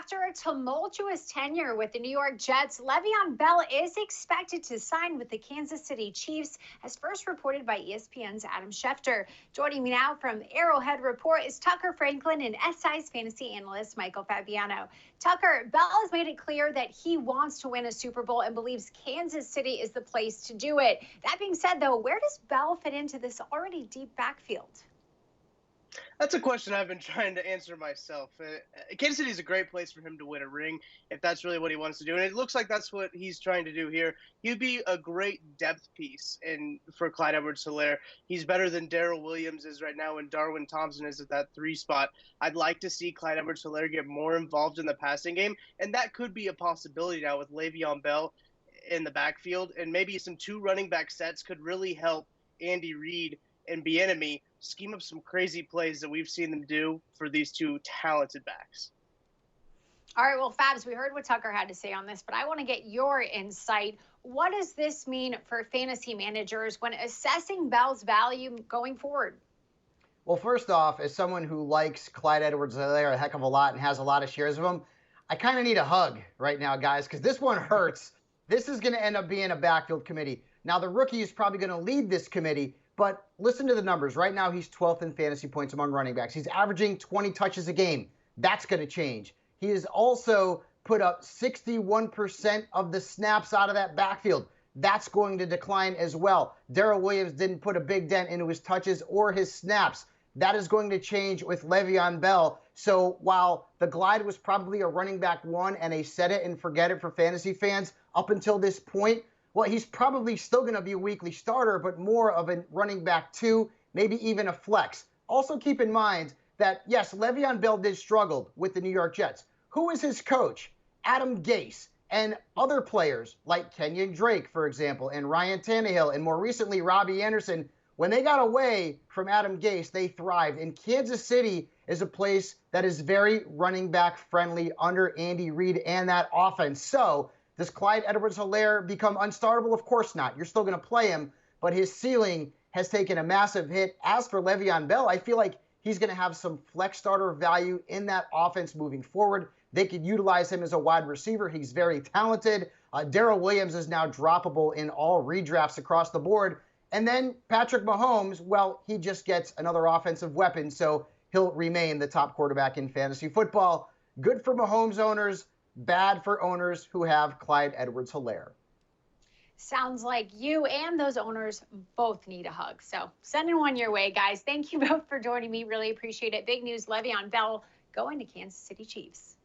After a tumultuous tenure with the New York Jets, LeVeon Bell is expected to sign with the Kansas City Chiefs, as first reported by ESPN's Adam Schefter. Joining me now from Arrowhead Report is Tucker Franklin and SI's fantasy analyst Michael Fabiano. Tucker, Bell has made it clear that he wants to win a Super Bowl and believes Kansas City is the place to do it. That being said, though, where does Bell fit into this already deep backfield? That's a question I've been trying to answer myself. Kansas City is a great place for him to win a ring if that's really what he wants to do. And it looks like that's what he's trying to do here. He'd be a great depth piece for Clyde Edwards-Helaire. He's better than Darrell Williams is right now, and Darwin Thompson is at that 3 spot. I'd like to see Clyde Edwards-Helaire get more involved in the passing game, and that could be a possibility now with Le'Veon Bell in the backfield. And maybe some 2 running back sets could really help Andy Reid and Bieniemy scheme up some crazy plays that we've seen them do for these 2 talented backs. All right, well, Fabs, we heard what Tucker had to say on this, but I want to get your insight. What does this mean for fantasy managers when assessing Bell's value going forward? Well, first off, as someone who likes Clyde Edwards-Helaire a heck of a lot and has a lot of shares of him, I kind of need a hug right now, guys, because this one hurts. This is going to end up being a backfield committee. Now, the rookie is probably going to lead this committee, but listen to the numbers. Right now, he's 12th in fantasy points among running backs. He's averaging 20 touches a game. That's going to change. He has also put up 61% of the snaps out of that backfield. That's going to decline as well. Darrell Williams didn't put a big dent into his touches or his snaps. That is going to change with Le'Veon Bell. So while the glide was probably a running back 1 and a set it and forget it for fantasy fans up until this point, well, he's probably still going to be a weekly starter, but more of a running back 2, maybe even a flex. Also keep in mind that, yes, Le'Veon Bell did struggle with the New York Jets. Who is his coach? Adam Gase. And other players like Kenyon Drake, for example, and Ryan Tannehill, and more recently Robbie Anderson, when they got away from Adam Gase, they thrived. And Kansas City is a place that is very running back friendly under Andy Reid and that offense. So does Clyde Edwards-Helaire become unstartable? Of course not. You're still going to play him, but his ceiling has taken a massive hit. As for Le'Veon Bell, I feel like he's going to have some flex starter value in that offense moving forward. They could utilize him as a wide receiver. He's very talented. Darrell Williams is now droppable in all redrafts across the board. And then Patrick Mahomes, well, he just gets another offensive weapon, so he'll remain the top quarterback in fantasy football. Good for Mahomes owners. Bad for owners who have Clyde Edwards-Helaire. Sounds like you and those owners both need a hug. So sending one your way, guys. Thank you both for joining me. Really appreciate it. Big news, Le'Veon Bell going to Kansas City Chiefs.